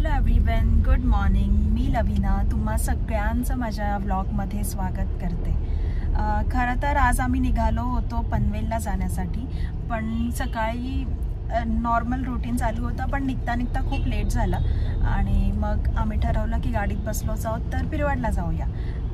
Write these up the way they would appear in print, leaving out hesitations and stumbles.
Hello everyone, good morning. मी लवीना तुम्हा सगळ्यांचं माझ्या व्लॉगमध्ये स्वागत करते. खरं तर आज आम्ही निघालो होतो पनवेलला जाण्यासाठी, पण सकाळी नॉर्मल रूटीन चालू होता, पण निघता खूप लेट झाला आणि मग आम्ही ठरवलं की गाडीत बसलोच आहोत तर पिरवाडला जाऊया.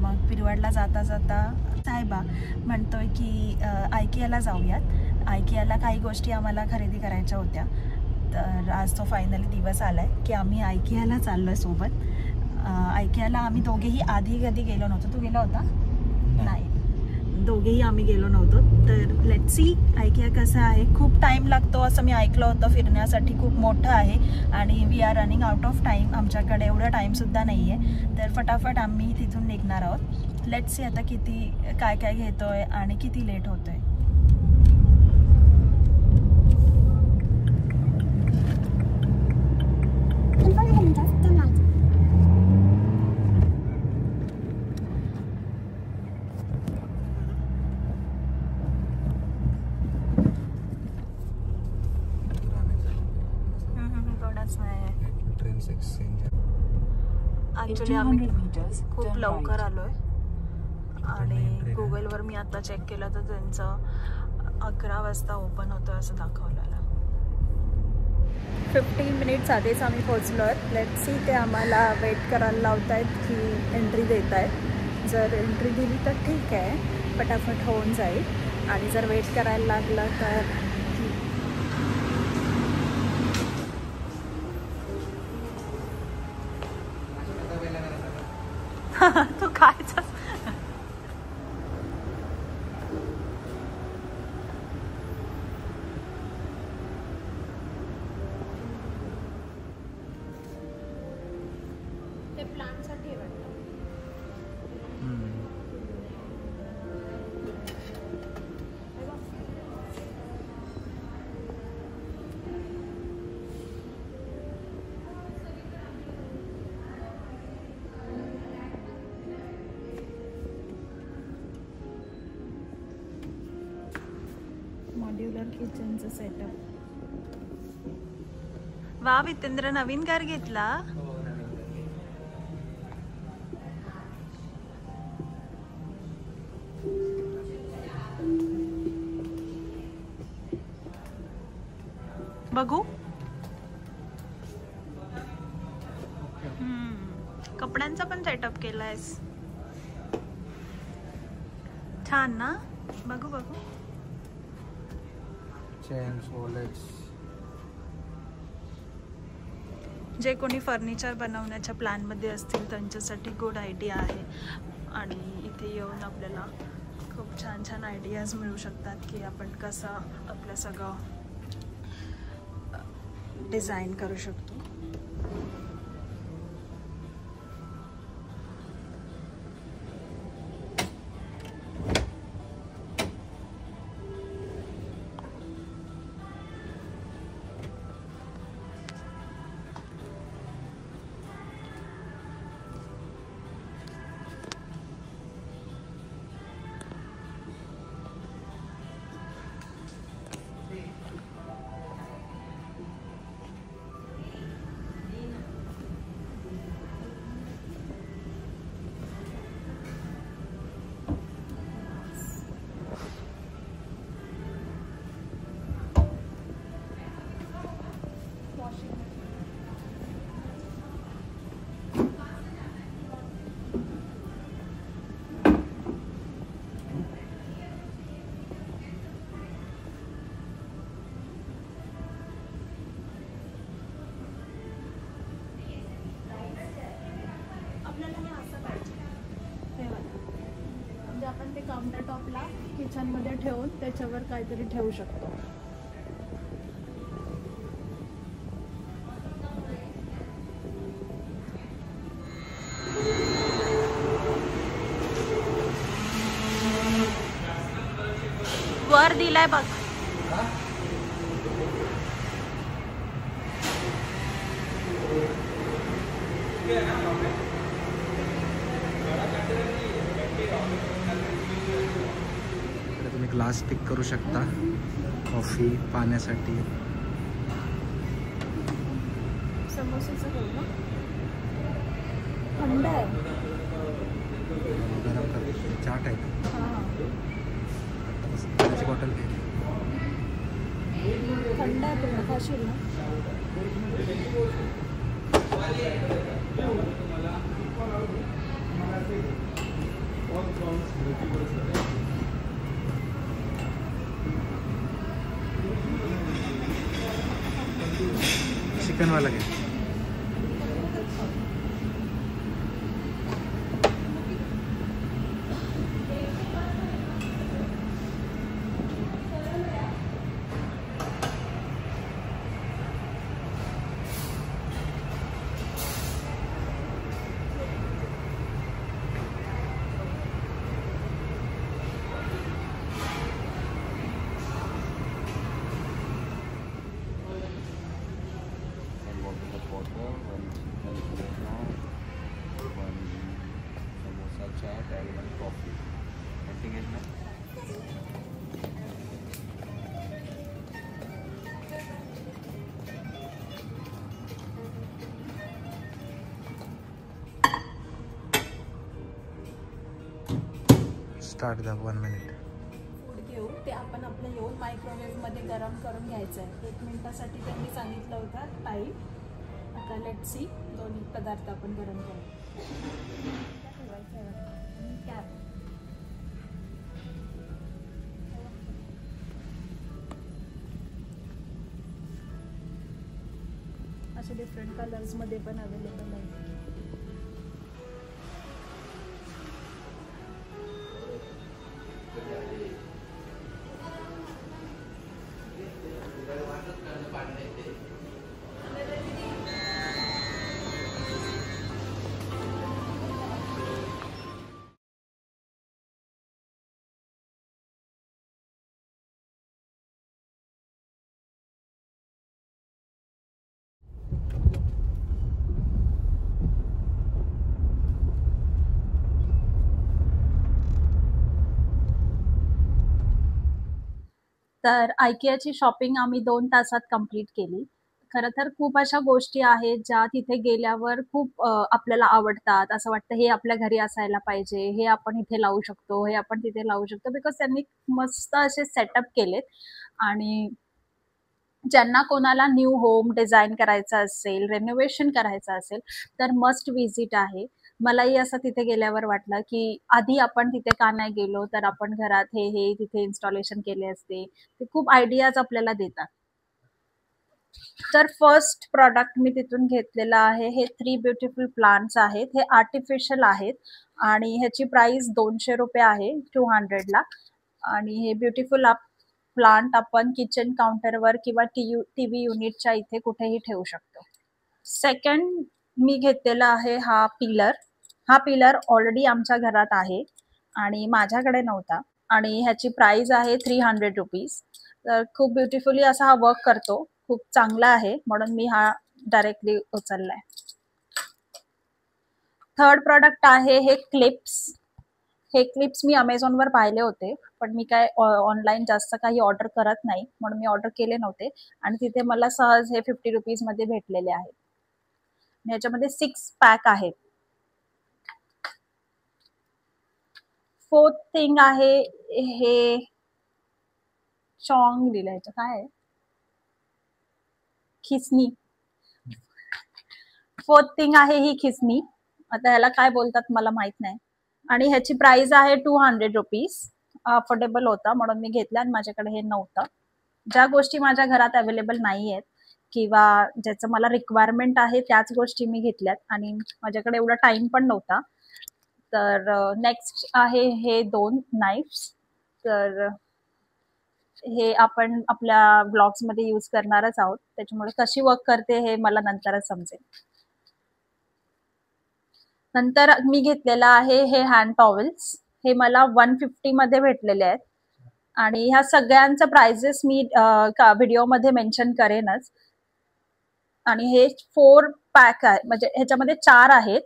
मग पिरवाडला जाता जाता साहेबा म्हणतोय की आयकियाला जाऊयात. आयकियाला काही गोष्टी आम्हाला खरेदी करायच्या होत्या, तर आज तो फायनली दिवस आला आहे की आम्ही आयकियाला चाललो आहे सोबत. आयकियाला आम्ही दोघेही आधी कधी गेलो नव्हतो. तू गेला होता? नाही, दोघेही आम्ही गेलो नव्हतो. तर लेट्स सी आयकिया कसं आहे. खूप टाईम लागतो असं मी ऐकलं होतं, फिरण्यासाठी खूप मोठं आहे आणि we are running out of time. आमच्याकडे एवढा टाईमसुद्धा नाही आहे, तर फटाफट आम्ही तिथून निघणार आहोत. लेट्स सी आता किती काय काय घेतोय आणि किती लेट होतोय. ॲक्च्युली आम्ही खूप लवकर आलोय आणि गुगलवर मी आता चेक केलं तर त्यांचं 11 वाजता ओपन होतं असं दाखवलेलं. 15 मिनिट्स आधीच आम्ही पोहोचलो आहे. लेट्स सी ते आम्हाला वेट करायला लावत आहेत की एंट्री देत आहेत. जर एंट्री दिली तर ठीक आहे, पटापट होऊन जाईल आणि जर वेट करायला लागलं तर तू खायचं. ते प्लांटसाठी वाटतं. मॉड्युलर किचनचं सेटअप. वा वितेंद्र, नवीन घर घेतला. बघू. कपड्यांचा पण सेटअप केलायस, छान ना. बघू बघू. जे कोणी फर्निचर बनवण्याच्या प्लॅनमध्ये असतील त्यांच्यासाठी गुड आयडिया आहे. आणि इथे येऊन आपल्याला खूप छान छान आयडियाज मिळू शकतात की आपण कसं आपलं सगळं डिझाईन करू शकतो. आपण ते काउंटर टॉपला किचनमध्ये ठेवून त्याच्यावर काहीतरी ठेवू शकतो. वर दिलाय बघ. तुम्ही ग्लास पिक करू शकता कॉफी पाण्यासाठी. समोसेचं घेऊ ना, थंड आहे. गरम कर, चाट आहे का? हां पाण्याची बॉटल घे. थंड आहे, तुम्ही खाशील ना? चिकनवाला घे. Start the 1 minute. फूड घेऊ, ते आपण आपलं येऊन मायक्रोवेव्हमध्ये गरम करून घ्यायचं आहे. 1 मिनिटासाठी त्यांनी सांगितलं होतं टाईम. आता लेट सी, दोन्ही पदार्थ आपण गरम करू. असे डिफरंट कलर्समध्ये पण अवेलेबल आहे. तर IKEAची शॉपिंग आम्ही 2 तासात कंप्लीट केली. खरं तर खूप अशा गोष्टी आहेत ज्या तिथे गेल्यावर खूप आपल्याला आवडतात. असं वाटतं हे आपल्या घरी असायला पाहिजे, हे आपण इथे लावू शकतो, हे आपण तिथे लावू शकतो. बिकॉज त्यांनी मस्त असे सेटअप केलेत. आणि ज्यांना कोणाला न्यू होम डिझाईन करायचं असेल, रेनोव्हेशन करायचं असेल, तर मस्ट व्हिजिट आहे. मलाही असं तिथे गेल्यावर वाटलं की आधी आपण तिथे का नाही गेलो, तर आपण घरात हे तिथे इन्स्टॉलेशन केले असते. ते खूप आयडियाज आपल्याला देतात. तर फर्स्ट प्रॉडक्ट मी तिथून घेतलेलं आहे. हे 3 ब्युटिफुल प्लांट्स आहेत. हे आर्टिफिशियल आहेत आणि ह्याची प्राइस ₹200 आहे, 200ला. आणि हे ब्युटिफुल प्लांट आपण किचन काउंटरवर किंवा टीव्ही युनिटच्या इथे कुठेही ठेवू शकतो. सेकंड मी घेतलेला आहे हा पिलर. हा पिलर ऑलरेडी आमच्या घरात आहे आणि माझ्याकडे नव्हता. आणि ह्याची प्राइस आहे ₹300. तर खूप ब्युटिफुली असा हा वर्क करतो. खूप चांगला आहे, म्हणून मी हा डायरेक्टली उचललाय. थर्ड प्रॉडक्ट आहे हे क्लिप्स. हे क्लिप्स मी अमेझॉनवर पाहिले होते, पण मी काय ऑनलाईन जास्त काही ऑर्डर करत नाही, म्हणून मी ऑर्डर केले नव्हते. आणि तिथे मला सहज हे ₹50 मध्ये भेटलेले आहेत. याच्यामध्ये 6 पॅक आहेत. फोर्थ थिंग आहे हे चॉंग दिलं, ह्याचं काय आहे, खिसणी. फोर्थ थिंग आहे ही खिसणी. आता ह्याला काय बोलतात मला माहित नाही. आणि ह्याची प्राइस आहे ₹200. अफोर्डेबल होता म्हणून मी घेतला आणि माझ्याकडे हे नव्हतं. ज्या गोष्टी माझ्या घरात अवेलेबल नाही आहेत किंवा ज्याचं मला रिक्वायरमेंट आहे त्याच गोष्टी मी घेतल्यात आणि माझ्याकडे एवढा टाइम पण नव्हता. तर नेक्स्ट आहे हे 2 नाईफ्स. तर हे आपण आपल्या ब्लॉग्समध्ये यूज करणारच आहोत, त्याच्यामुळे कशी वर्क करते हे मला नंतरच समजेल. नंतर मी घेतलेला आहे हे हँड टॉवेल्स. हे मला 150 मध्ये भेटलेले आहेत आणि ह्या सगळ्यांचं प्राइजेस मी व्हिडिओमध्ये मेन्शन करेनच. आणि हे 4 पॅक आहे, म्हणजे ह्याच्यामध्ये 4 आहेत.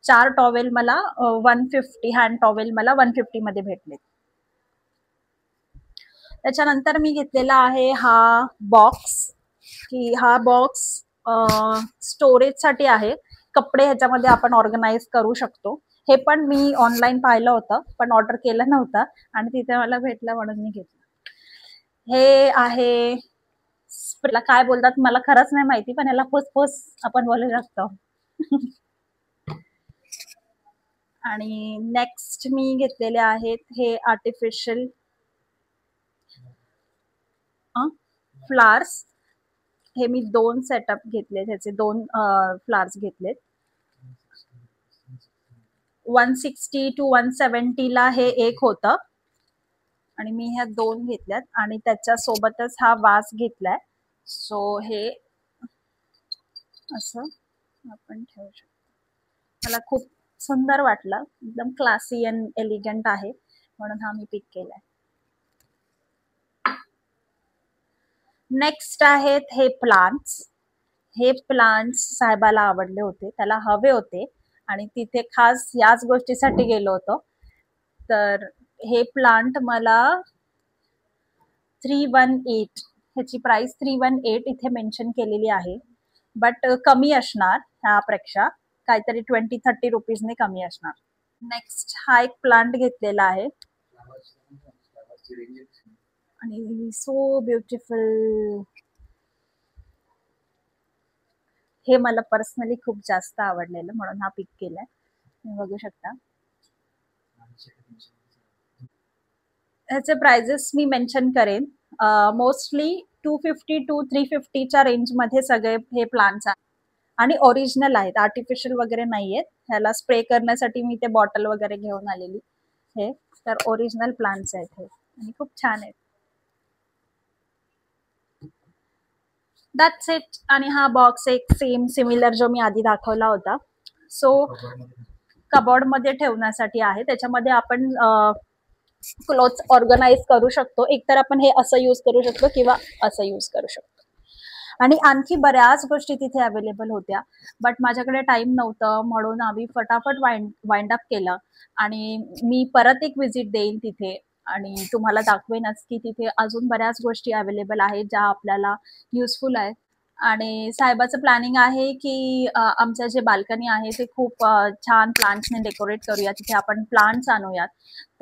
4 टॉवेल मला 150, हँड टॉवेल मला 150 मध्ये भेटले. त्याच्यानंतर मी घेतलेला आहे हा बॉक्स. की हा बॉक्स स्टोरेजसाठी आहे. कपडे ह्याच्यामध्ये आपण ऑर्गनाइज करू शकतो. हे पण मी ऑनलाईन पाहिलं होतं पण ऑर्डर केलं नव्हतं आणि तिथे मला भेटलं म्हणून मी घेतलं. हे आहे काय बोलतात मला खरंच नाही माहिती पण याला फुसफुस आपण बोलू शकतो. आणि नेक्स्ट मी घेतलेले आहेत हे आर्टिफिशियल फ्लावर्स. हे मी 2 सेटअप घेतले, त्याचे 2 फ्लावर्स घेतलेत. 160 टू 170 ला हे एक होतं आणि मी ह्या 2 घेतल्यात आणि त्याच्या सोबतच हा वास घेतलाय. सो हे असं आपण ठेवू शकतो. मला खूप सुंदर वाटलं, एकदम क्लासी अँड एलिगंट आहे म्हणून हा मी पिक केलाय. नेक्स्ट आहेत हे प्लांट्स. हे प्लांट्स साहेबाला आवडले होते, त्याला हवे होते आणि तिथे खास याच गोष्टीसाठी गेलो होतो. तर हे प्लांट मला 318 ह्याची प्राइस 318 इथे मेन्शन केलेली आहे. बट कमी असणार ह्यापेक्षा, काहीतरी 20-30 रुपीजने कमी असणार. नेक्स्ट हा एक प्लांट घेतलेला आहे आणि सो ब्युटिफुल. हे मला पर्सनली खूप जास्त आवडलेलं म्हणून हा पिक केलाय. तुम्ही बघू शकता. ह्याचे प्राइजेस मी मेन्शन करेन. मोस्टली 250 टू 350च्या रेंजमध्ये सगळे हे प्लांट्स आहेत आणि ओरिजिनल आहेत, आर्टिफिशियल वगैरे नाही आहेत. ह्याला स्प्रे करण्यासाठी मी ते बॉटल वगैरे घेऊन आलेली. हे तर ओरिजिनल प्लांट्स आहेत हे आणि खूप छान आहेत. That's it. आणि हा बॉक्स एक सेम सिमिलर जो मी आधी दाखवला होता. सो कबॉर्डमध्ये ठेवण्यासाठी आहे. त्याच्यामध्ये आपण क्लोथ्स ऑर्गनाइज करू शकतो. एकतर आपण हे असं यूज करू शकतो किंवा असं यूज करू शकतो. आणि आणखी बऱ्याच गोष्टी तिथे अवेलेबल होत्या बट माझ्याकडे टाइम नव्हतं म्हणून आम्ही फटाफट वाइंड अप केलं. आणि मी परत एक विजिट देईन तिथे आणि तुम्हाला दाखवेनच की तिथे अजून बऱ्याच गोष्टी अवेलेबल आहेत ज्या आपल्याला युजफुल आहेत. आणि साहेबाचं प्लॅनिंग आहे की आमचं जे बाल्कनी आहे ते खूप छान प्लांट्सने डेकोरेट करूया, तिथे आपण प्लांट्स आणूयात.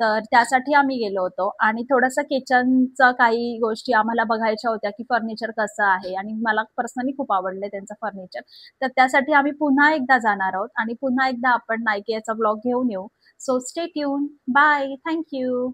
तर त्यासाठी आम्ही गेलो होतो आणि थोडंसं किचनचं काही गोष्टी आम्हाला बघायच्या होत्या की फर्निचर कसं आहे आणि मला पर्सनली खूप आवडले त्यांचं फर्निचर. तर त्यासाठी आम्ही पुन्हा एकदा जाणार आहोत आणि पुन्हा एकदा आपण नायकियाचा ब्लॉग घेऊन येऊ. So stay tune. Bye. Thank you.